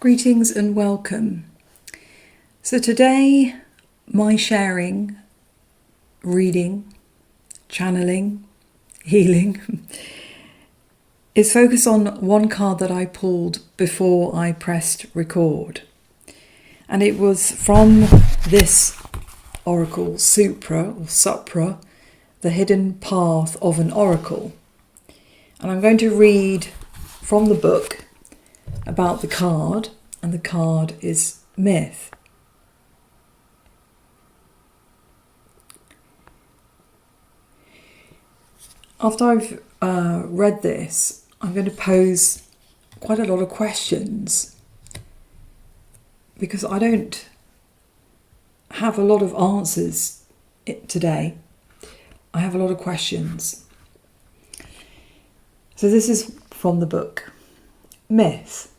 Greetings and welcome. So today my sharing, reading, channeling, healing is focused on one card that I pulled before I pressed record. And it was from this oracle, Supra, the hidden path of an oracle. And I'm going to read from the book about the card, and the card is myth. After I've read this, I'm going to pose quite a lot of questions because I don't have a lot of answers today. I have a lot of questions. So this is from the book. Myth.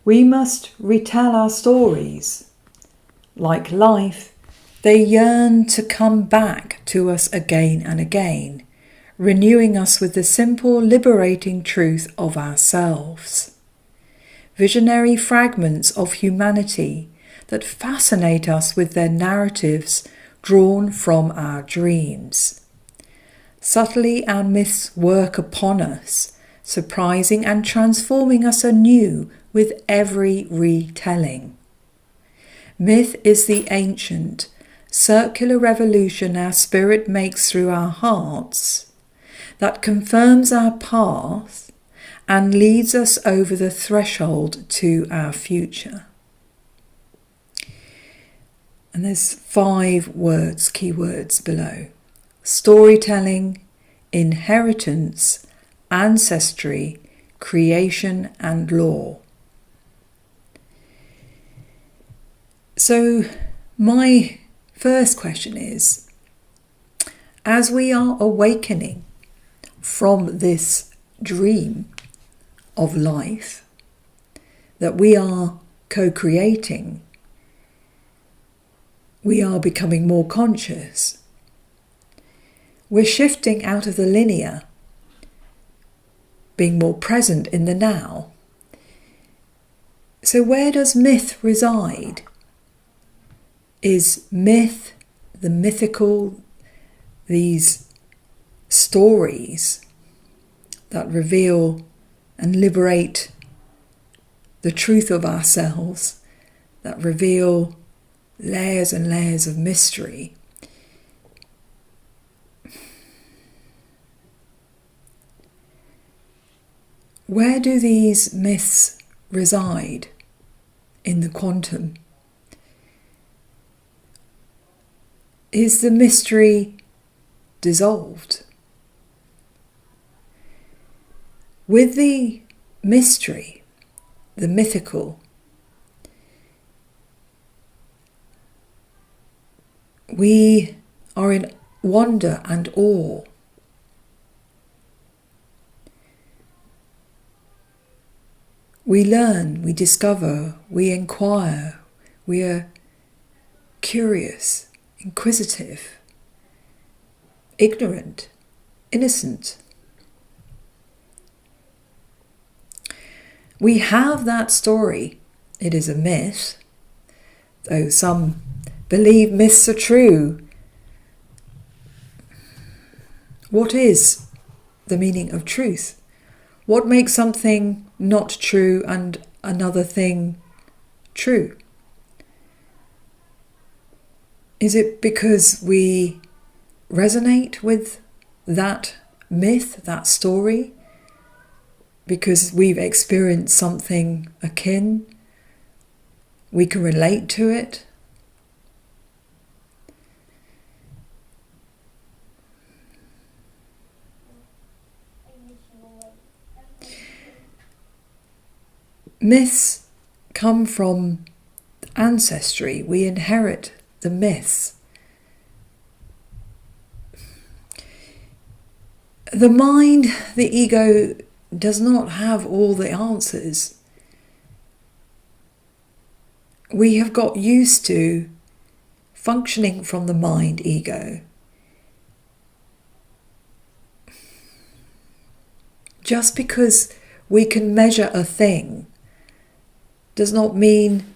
We must retell our stories. Like life, they yearn to come back to us again and again, renewing us with the simple, liberating truth of ourselves. Visionary fragments of humanity that fascinate us with their narratives drawn from our dreams. Subtly, our myths work upon us, surprising and transforming us anew with every retelling. Myth is the ancient, circular revolution our spirit makes through our hearts that confirms our path and leads us over the threshold to our future. And there's 5 words, keywords below. Storytelling, inheritance, ancestry, creation and law. So my first question is, as we are awakening from this dream of life that we are co-creating, we are becoming more conscious. We're shifting out of the linear, being more present in the now. So where does myth reside? Is myth, the mythical, these stories that reveal and liberate the truth of ourselves, that reveal layers and layers of mystery? Where do these myths reside in the quantum? Is the mystery dissolved? With the mystery, the mythical, we are in wonder and awe. We learn, we discover, we inquire, we are curious, inquisitive, ignorant, innocent. We have that story. It is a myth, though some believe myths are true. What is the meaning of truth? What makes something not true and another thing true? Is it because we resonate with that myth, that story? Because we've experienced something akin? We can relate to it? Myths come from ancestry. We inherit the myths. The mind, the ego, does not have all the answers. We have got used to functioning from the mind ego. Just because we can measure a thing does not mean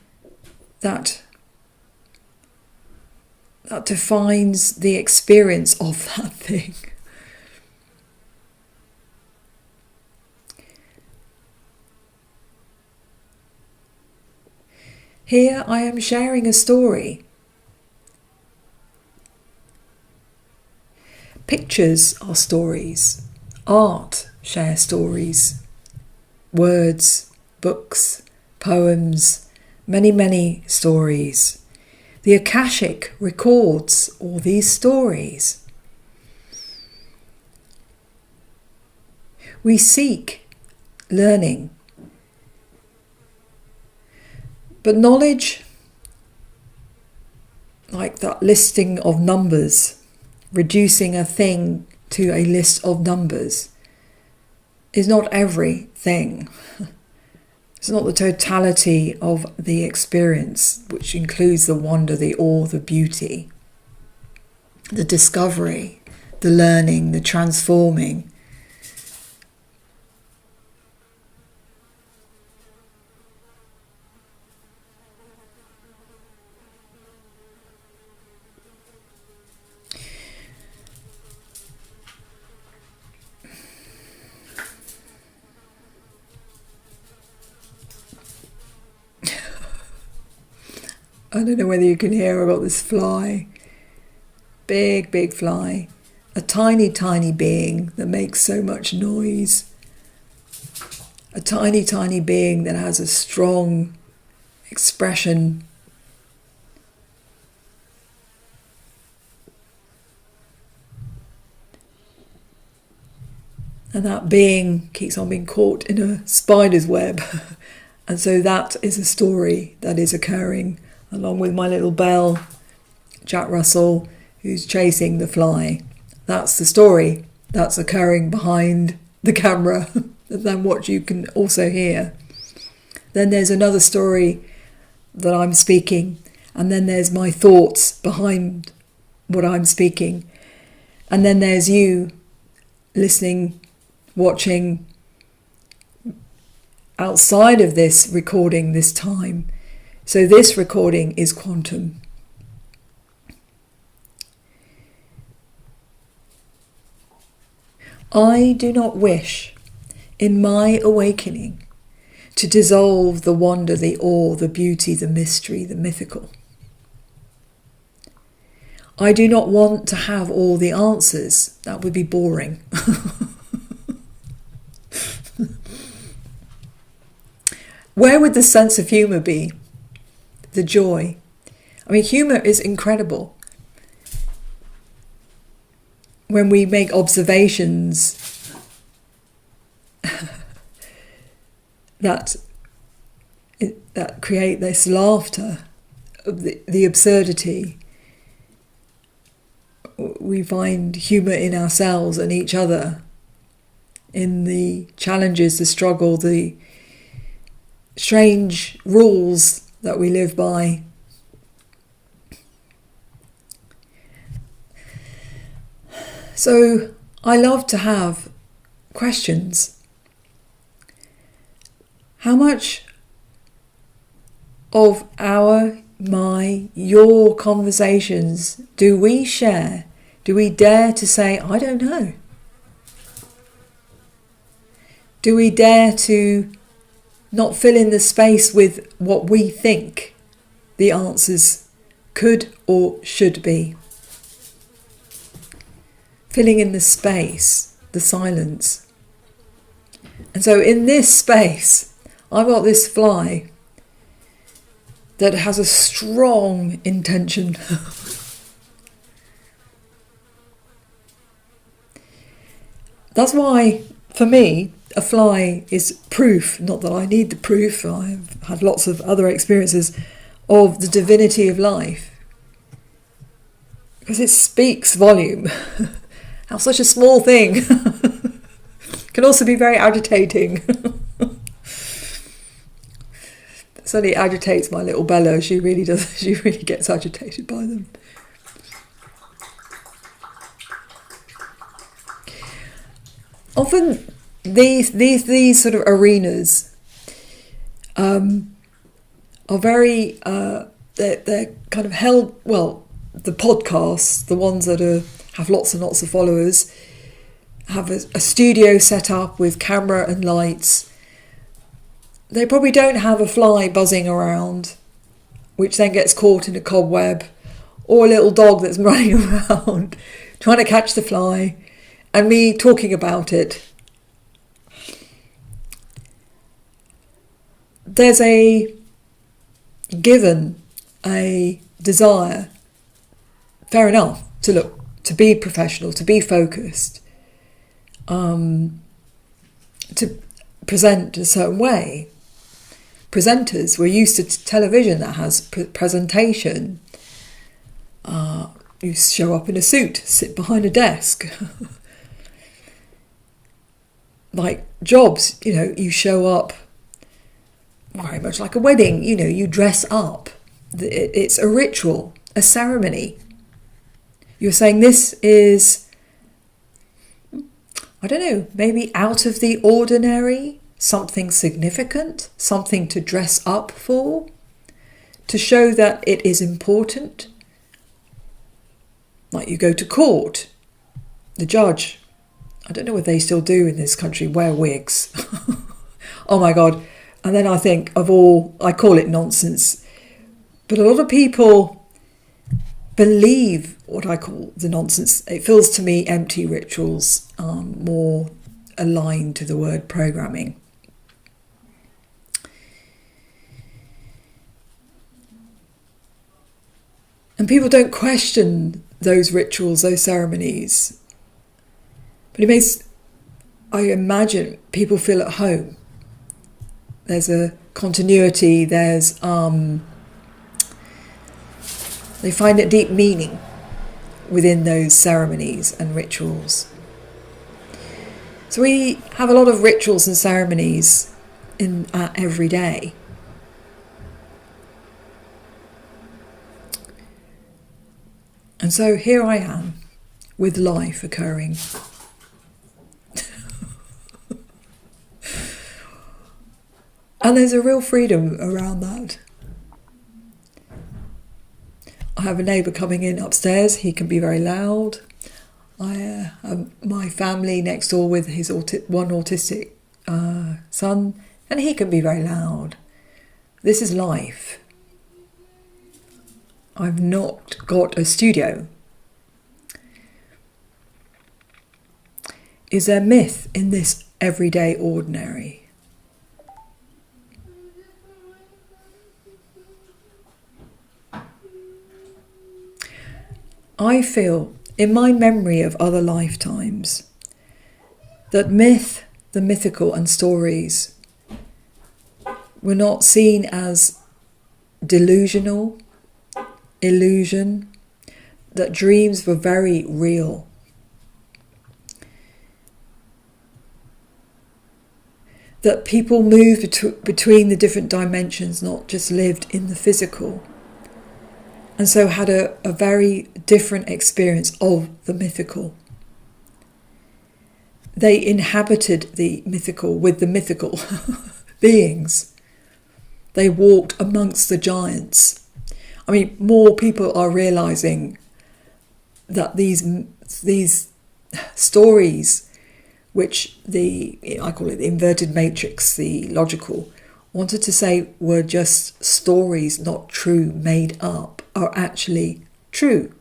that defines the experience of that thing. Here I am sharing a story. Pictures are stories. Art shares stories. Words, books, poems, many, many stories. The Akashic records all these stories. We seek learning. But knowledge, like that listing of numbers, reducing a thing to a list of numbers, is not everything. It's not the totality of the experience, which includes the wonder, the awe, the beauty, the discovery, the learning, the transforming. I don't know whether you can hear, I've got this fly, big, big fly, a tiny, tiny being that makes so much noise, a tiny, tiny being that has a strong expression. And that being keeps on being caught in a spider's web. And so that is a story that is occurring along with my little bell, Jack Russell, who's chasing the fly. That's the story that's occurring behind the camera, than what you can also hear. Then there's another story that I'm speaking, and then there's my thoughts behind what I'm speaking. And then there's you listening, watching outside of this recording this time. So this recording is quantum. I do not wish in my awakening to dissolve the wonder, the awe, the beauty, the mystery, the mythical. I do not want to have all the answers. That would be boring. Where would the sense of humour be? The joy. I mean, humour is incredible. When we make observations that create this laughter of the absurdity, we find humour in ourselves and each other, in the challenges, the struggle, the strange rules that we live by. So I love to have questions. How much of your conversations do we share? Do we dare to say, I don't know? Do we dare to not fill in the space with what we think the answers could or should be? Filling in the space, the silence. And so in this space, I've got this fly that has a strong intention. That's why, for me, a fly is proof, not that I need the proof, I've had lots of other experiences of the divinity of life. Because it speaks volume. How such a small thing can also be very agitating. It certainly agitates my little Bella. She really does. She really gets agitated by them. Often these sort of arenas are very, they're kind of held, well, the podcasts, the ones that have lots and lots of followers, have a studio set up with camera and lights. They probably don't have a fly buzzing around, which then gets caught in a cobweb, or a little dog that's running around trying to catch the fly, and me talking about it. There's a desire, fair enough, to be professional, to be focused, to present a certain way. Presenters, we're used to television that has presentation. You show up in a suit, sit behind a desk. Like jobs, you show up very much like a wedding, you dress up. It's a ritual, a ceremony. You're saying this is, I don't know, maybe out of the ordinary, something significant, something to dress up for, to show that it is important. Like you go to court, the judge, I don't know what they still do in this country, wear wigs. Oh my God. And then I think I call it nonsense. But a lot of people believe what I call the nonsense. It feels to me empty rituals, more aligned to the word programming. And people don't question those rituals, those ceremonies. But it makes, I imagine, people feel at home. There's a continuity, they find a deep meaning within those ceremonies and rituals. So we have a lot of rituals and ceremonies in our everyday. And so here I am with life occurring. And there's a real freedom around that. I have a neighbour coming in upstairs. He can be very loud. I have my family next door with his one autistic son, and he can be very loud. This is life. I've not got a studio. Is there myth in this everyday ordinary? I feel, in my memory of other lifetimes, that myth, the mythical and stories were not seen as delusional, illusion, that dreams were very real. That people moved between the different dimensions, not just lived in the physical. And so had a very different experience of the mythical. They inhabited the mythical with the mythical beings. They walked amongst the giants. I mean, more people are realising that these stories, which I call it the inverted matrix, the logical, wanted to say were just stories, not true, made up, are actually true.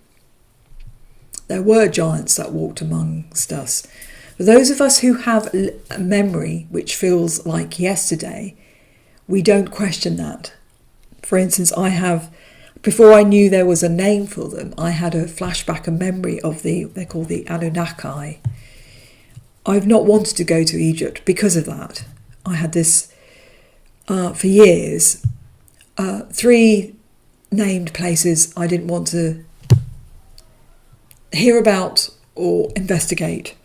There were giants that walked amongst us. For those of us who have a memory which feels like yesterday, we don't question that. For instance, before I knew there was a name for them, I had a flashback, a memory of they're called the Anunnaki. I've not wanted to go to Egypt because of that. I had this, for years, 3 named places I didn't want to hear about or investigate: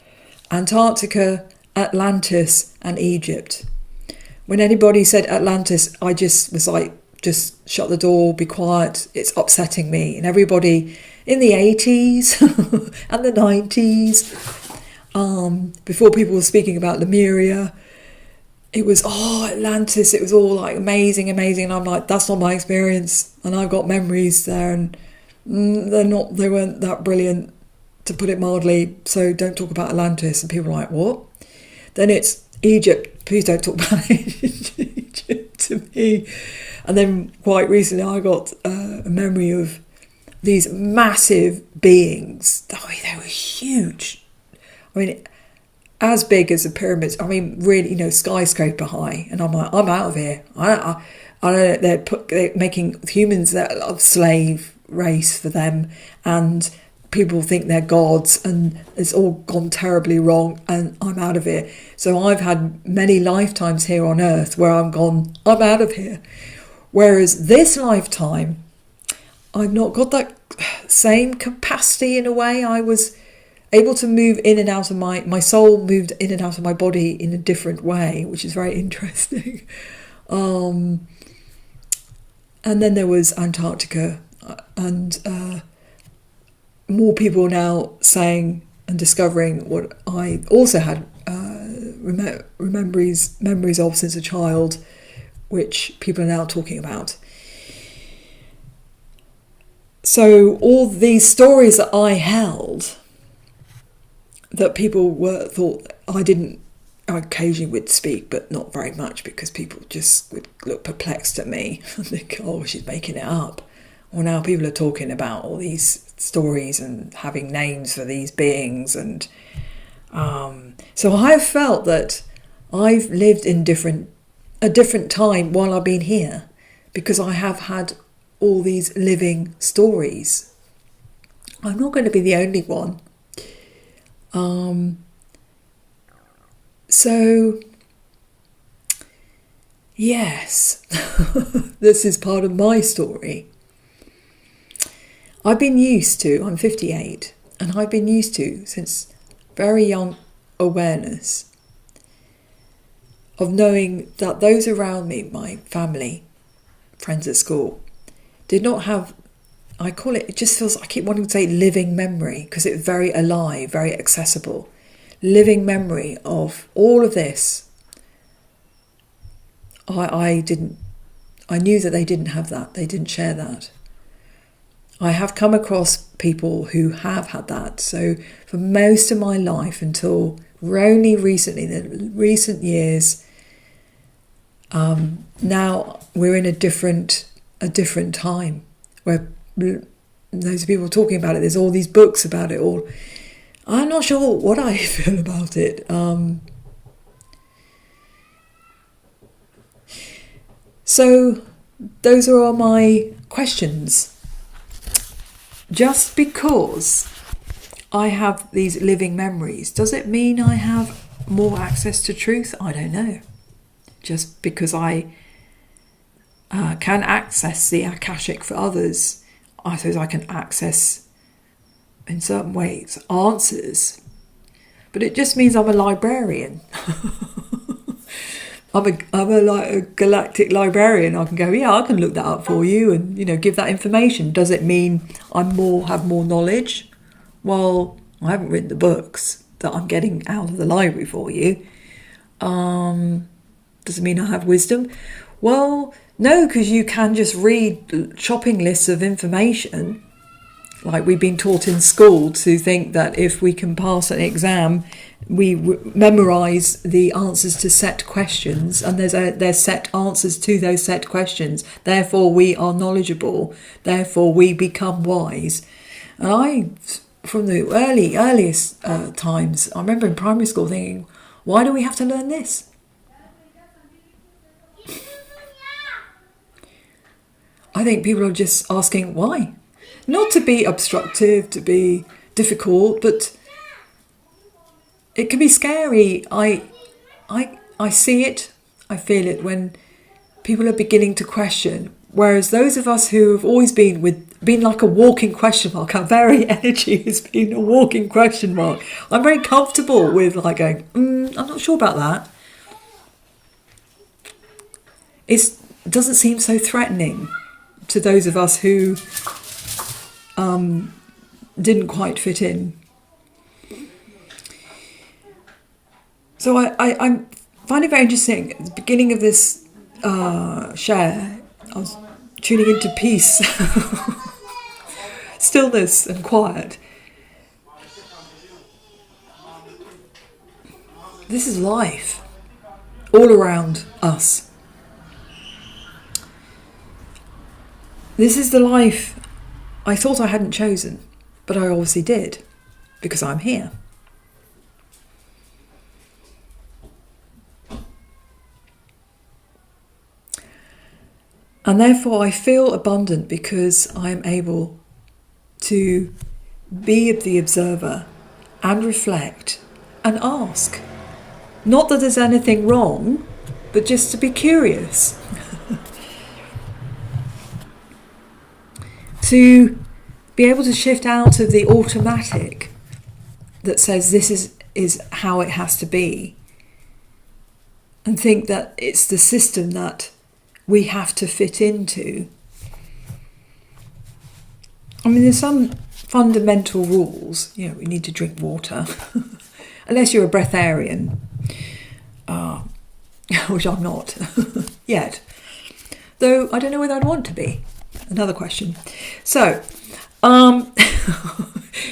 Antarctica, Atlantis and Egypt. When anybody said Atlantis, I just was like, just shut the door, be quiet, it's upsetting me. And everybody in the 80s and the 90s, before people were speaking about Lemuria, it was, Atlantis, it was all like amazing. And I'm like, that's not my experience. And I've got memories there, and they weren't that brilliant, to put it mildly. So don't talk about Atlantis. And people are like, what? Then it's Egypt. Please don't talk about Egypt to me. And then quite recently I got a memory of these massive beings. I mean, they were huge. I mean, as big as the pyramids. I mean, really, skyscraper high. And I'm like, I'm out of here. I don't know. They're making humans a slave race for them, and people think they're gods, and it's all gone terribly wrong, and I'm out of here. So I've had many lifetimes here on earth where I'm out of here. Whereas this lifetime, I've not got that same capacity in a way. I was able to move in and out of my soul moved in and out of my body in a different way, which is very interesting. And then there was Antarctica, and more people now saying and discovering what I also had memories of since a child, which people are now talking about. So all these stories that I held, that people thought I occasionally would speak, but not very much, because people just would look perplexed at me and think, oh, she's making it up. Well, now people are talking about all these stories and having names for these beings, and so I've felt that I've lived in a different time while I've been here, because I have had all these living stories. I'm not going to be the only one. So yes, this is part of my story. I'm 58, and I've been used to, since very young awareness, of knowing that those around me, my family, friends at school, did not have, it just feels, I keep wanting to say living memory, because it's very alive, very accessible. Living memory of all of this. I knew that they didn't have that. They didn't share that. I have come across people who have had that. So for most of my life, until only recently, the recent years, now we're in a different time, where those people talking about it. There's all these books about it all. I'm not sure what I feel about it. So those are all my questions. Just because I have these living memories, does it mean I have more access to truth? I don't know. Just because I can access the Akashic for others, I suppose I can access, in certain ways, answers. But it just means I'm a librarian. I'm a galactic librarian. I can go, yeah, I can look that up for you, and give that information. Does it mean I have more knowledge? Well, I haven't written the books that I'm getting out of the library for you. Does it mean I have wisdom? Well, no, because you can just read shopping lists of information. Like we've been taught in school to think that if we can pass an exam, we memorise the answers to set questions, and there's set answers to those set questions. Therefore, we are knowledgeable. Therefore, we become wise. And from the earliest times, I remember in primary school thinking, why do we have to learn this? I think people are just asking why. Not to be obstructive, to be difficult, but it can be scary. I see it, I feel it when people are beginning to question. Whereas those of us who have always been like a walking question mark, our very energy has been a walking question mark. I'm very comfortable with like going, I'm not sure about that. It doesn't seem so threatening to those of us who didn't quite fit in. So I'm find it very interesting. At the beginning of this share, I was tuning into peace, stillness and quiet. This is life all around us. This is the life I thought I hadn't chosen, but I obviously did, because I'm here. And therefore I feel abundant because I am able to be the observer and reflect and ask. Not that there's anything wrong, but just to be curious. To be able to shift out of the automatic that says this is how it has to be, and think that it's the system that we have to fit into. I mean, there's some fundamental rules. You know, we need to drink water, unless you're a breatharian, which I'm not yet. Though I don't know whether I'd want to be. Another question. So,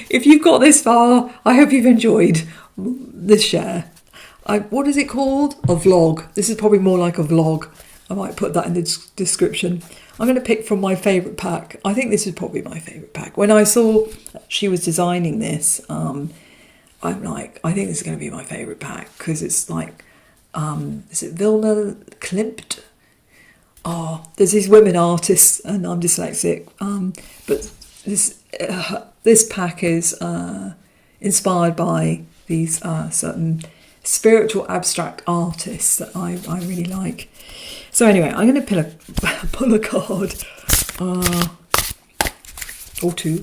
if you've got this far, I hope you've enjoyed this share. What is it called? A vlog. This is probably more like a vlog. I might put that in the description. I'm going to pick from my favourite pack. I think this is probably my favourite pack. When I saw she was designing this, I'm like, I think this is going to be my favourite pack, because it's like, is it Vilna Klimt? Oh, there's these women artists, and I'm dyslexic. But this pack is inspired by these certain spiritual abstract artists that I really like. So anyway, I'm going to pull a card or two.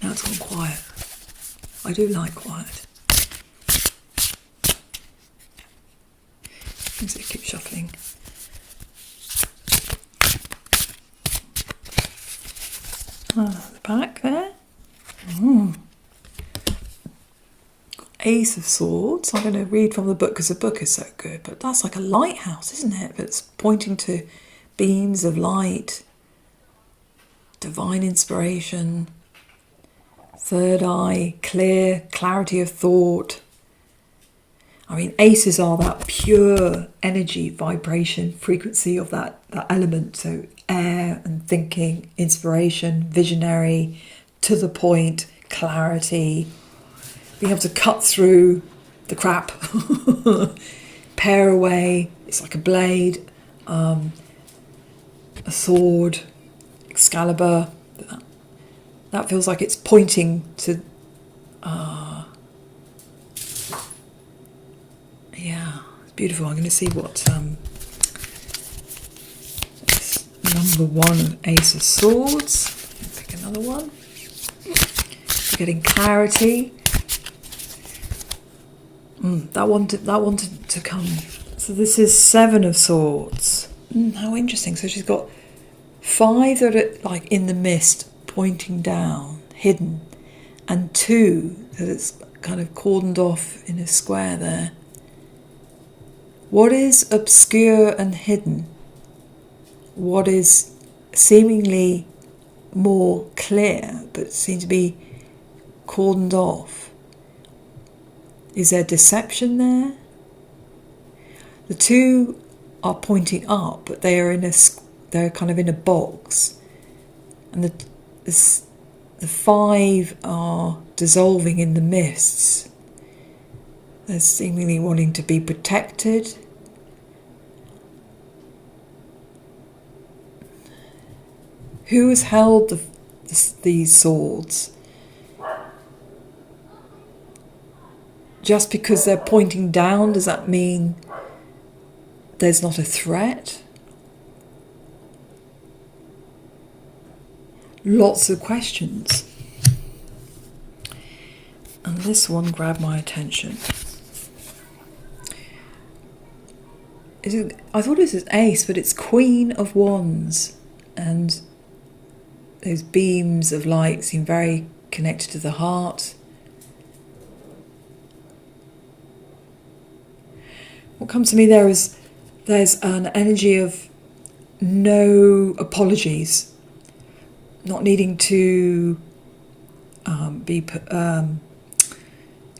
Now it's gone quiet. I do like quiet. So keep shuffling. The back there. Ace of Swords. I'm going to read from the book because the book is so good, but that's like a lighthouse, isn't it? It's pointing to beams of light, divine inspiration, third eye, clear, clarity of thought. I mean, aces are that pure energy, vibration, frequency of that element. So air and thinking, inspiration, visionary, to the point, clarity, being able to cut through the crap, pare away. It's like a blade, a sword, Excalibur. That feels like it's pointing to... yeah, it's beautiful. I'm going to see what number one of Ace of Swords. Pick another one. We're getting clarity. That wanted to come. So this is Seven of Swords. How interesting. So she's got 5 that are like in the mist, pointing down, hidden, and 2 that it's kind of cordoned off in a square there. What is obscure and hidden? What is seemingly more clear but seems to be cordoned off? Is there deception there? The 2 are pointing up, but they are they're kind of in a box, and the 5 are dissolving in the mists. They're seemingly wanting to be protected. Who has held these swords? Just because they're pointing down, does that mean there's not a threat? Lots of questions. And this one grabbed my attention. I thought it was Ace, but it's Queen of Wands. And those beams of light seem very connected to the heart. what comes to me there is there's an energy of no apologies, not needing to be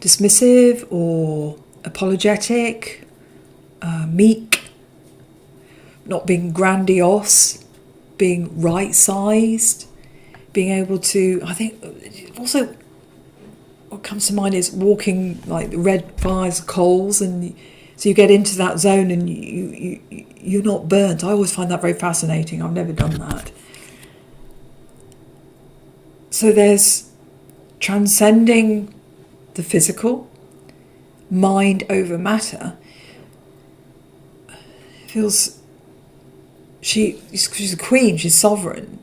dismissive or apologetic, meek, not being grandiose, being right-sized, being able to, I think also what comes to mind is walking like the red fires, coals, and so you get into that zone and you're not burnt. I always find that very fascinating. I've never done that. So there's transcending the physical, mind over matter. Feels she's a queen, she's sovereign.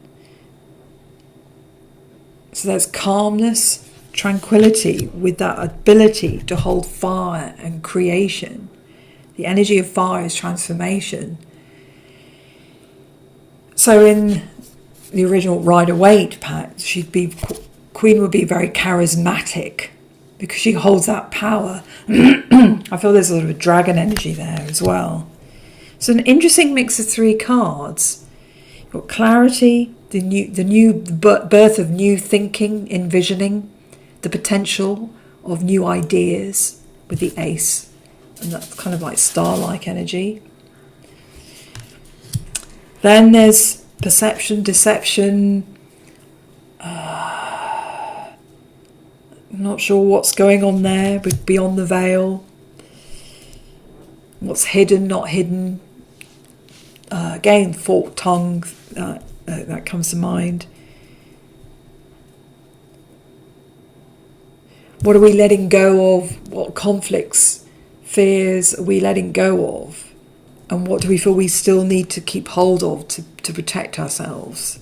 So there's calmness, tranquility with that ability to hold fire and creation. The energy of fire is transformation. So in the original Rider-Waite pact, Queen would be very charismatic because she holds that power. I feel there's a sort of a dragon energy there as well. So an interesting mix of three cards. You've got clarity, the birth of new thinking, envisioning, the potential of new ideas with the ace, and that's kind of like star-like energy. Then there's perception, deception. I'm not sure what's going on there with beyond the veil. What's hidden, not hidden. Again, forked tongue, that comes to mind. What are we letting go of? What conflicts, fears are we letting go of? And what do we feel we still need to keep hold of to protect ourselves?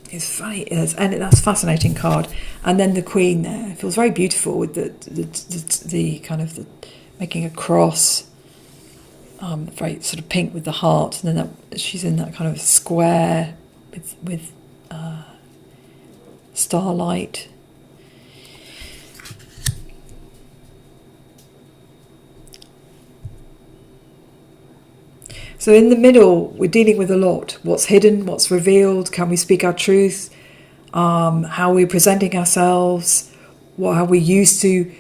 It's funny, and that's a fascinating card. And then the Queen there, it feels very beautiful with the kind of the making a cross, very sort of pink with the heart, and then she's in that kind of square with starlight. So in the middle, we're dealing with a lot. What's hidden, what's revealed, can we speak our truth, how we're presenting ourselves, how we're used to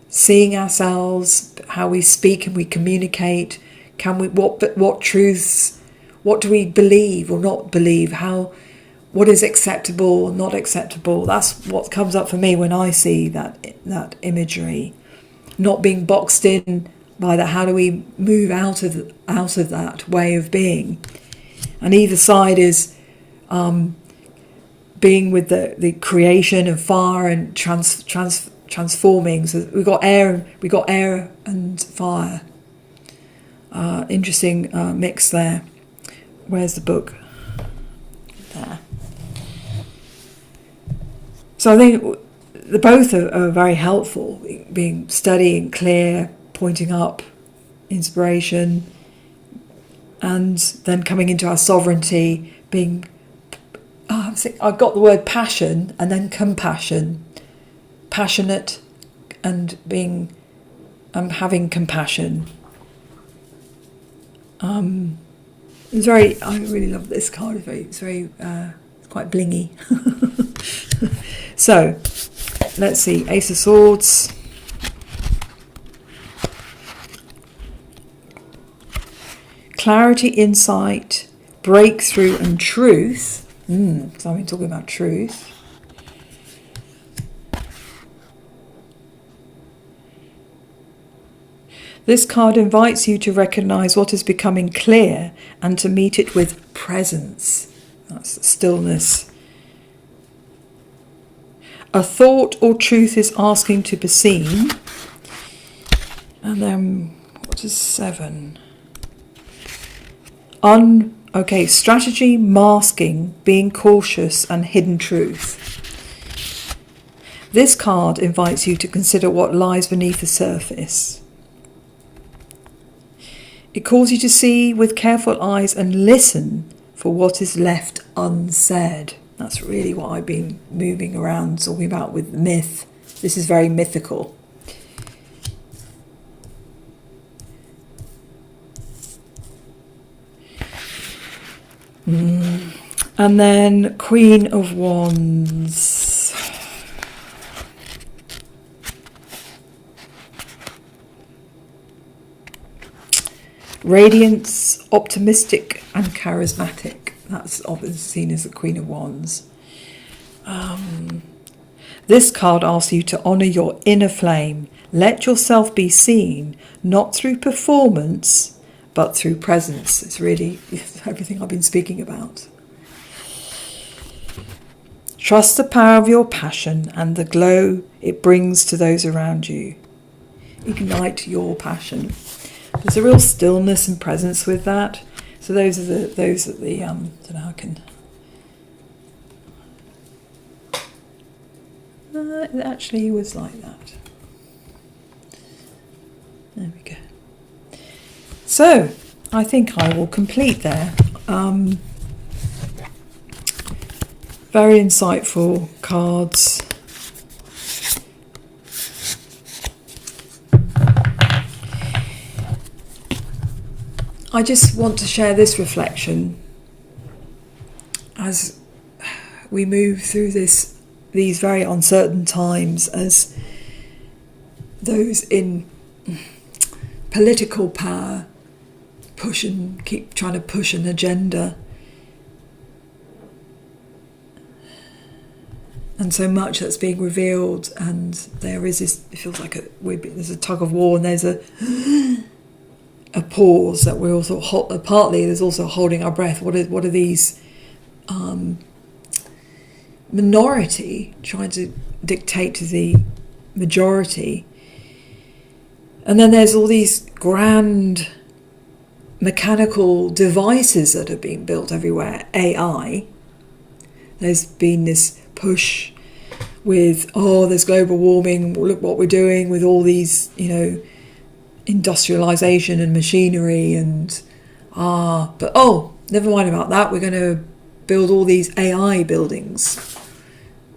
seeing ourselves, how we speak and we communicate, what truths, what do we believe or not believe, what is acceptable or not acceptable. That's what comes up for me when I see that imagery. Not being boxed in by that, how do we move out of that way of being? And either side is being with the creation of fire and transforming. So we got air and fire. Interesting mix there. Where's the book? There. So I think the both are very helpful. Being steady and clear, pointing up, inspiration, and then coming into our sovereignty, being, I've got the word passion and then compassion, passionate and being, having compassion. It's very, I really love this card. It's quite blingy. So, let's see, Ace of Swords. Clarity, insight, breakthrough and truth. So I've been talking about truth. This card invites you to recognize what is becoming clear and to meet it with presence. That's stillness. A thought or truth is asking to be seen. And then, what is 7? Strategy, masking, being cautious, and hidden truth. This card invites you to consider what lies beneath the surface. It calls you to see with careful eyes and listen for what is left unsaid. That's really what I've been moving around talking about with myth. This is very mythical. And then Queen of Wands. Radiance, optimistic and charismatic. That's obviously seen as the Queen of Wands. This card asks you to honour your inner flame. Let yourself be seen, not through performance, but through presence. It's really everything I've been speaking about. Trust the power of your passion and the glow it brings to those around you. Ignite your passion. There's a real stillness and presence with that. So those are the I don't know how I can. It actually was like that. There we go. So I think I will complete there. Very insightful cards. I just want to share this reflection as we move through these very uncertain times, as those in political power keep trying to push an agenda. And so much that's being revealed, and there is this, it feels like there's a tug of war, and there's a pause that we're also partly there's also holding our breath. What are these minority trying to dictate to the majority? And then there's all these grand mechanical devices that are being built everywhere. AI. There's been this push with, there's global warming, look what we're doing with all these, industrialization and machinery, and never mind about that, we're going to build all these AI buildings.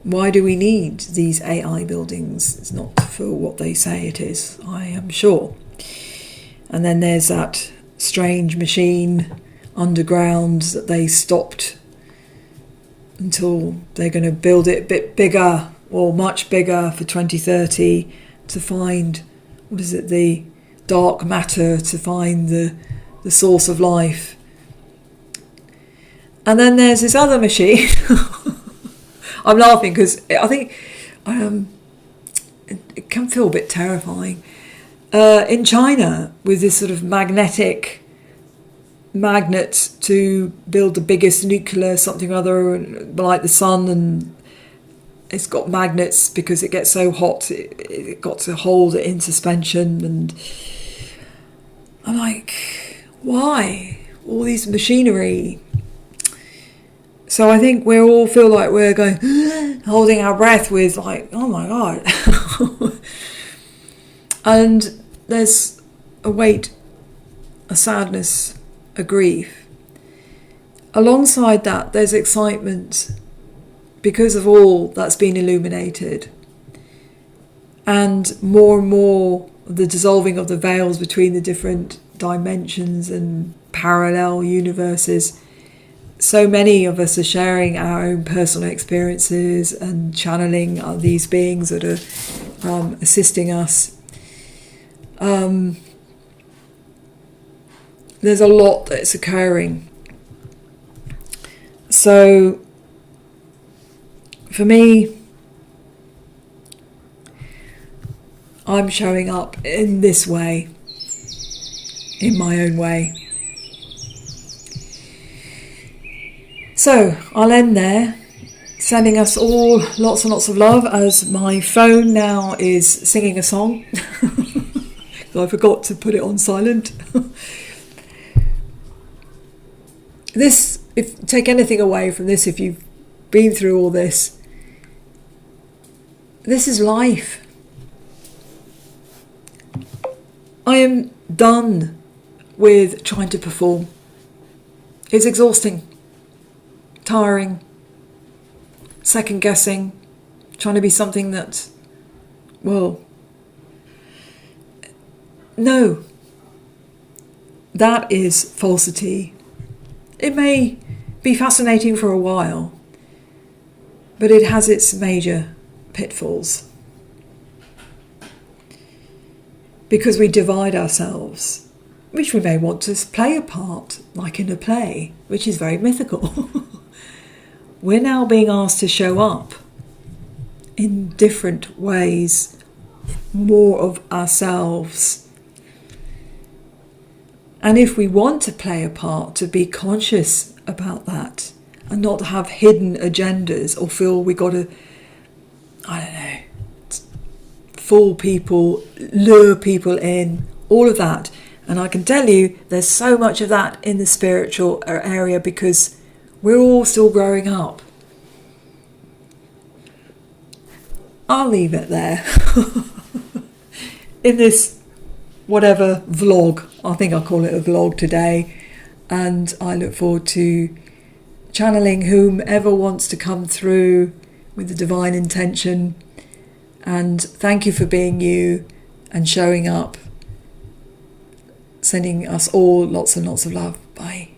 Why do we need these AI buildings? It's not for what they say it is, I am sure. And then there's that strange machine underground that they stopped until they're going to build it a bit bigger, or much bigger, for 2030 to find, the dark matter, to find the source of life. And then there's this other machine. I'm laughing because I think it can feel a bit terrifying. In China, with this sort of magnet to build the biggest nuclear something or other, like the sun, and it's got magnets because it gets so hot it got to hold it in suspension. And I'm like, why all these machinery? So I think we all feel like we're going holding our breath with, like, oh my god. And there's a weight, a sadness, a grief. Alongside that, there's excitement because of all that's been illuminated, and more the dissolving of the veils between the different dimensions and parallel universes. So many of us are sharing our own personal experiences and channeling these beings that are assisting us. There's a lot that's occurring. So for me, I'm showing up in this way, in my own way. So I'll end there, sending us all lots and lots of love, as my phone now is singing a song. I forgot to put it on silent. Take anything away from this, if you've been through all this, this is life. I am done with trying to perform. It's exhausting, tiring, second guessing, trying to be something that, well, no, that is falsity. It may be fascinating for a while, but it has its major pitfalls. Because we divide ourselves, which we may want to play a part, like in a play, which is very mythical. We're now being asked to show up in different ways, more of ourselves. And if we want to play a part, to be conscious about that and not have hidden agendas or feel we got to, I don't know, fool people, lure people in, all of that. And I can tell you there's so much of that in the spiritual area because we're all still growing up. I'll leave it there. In this whatever vlog, I think I'll call it a vlog today. And I look forward to channeling whomever wants to come through with the divine intention. And thank you for being you and showing up. Sending us all lots and lots of love. Bye.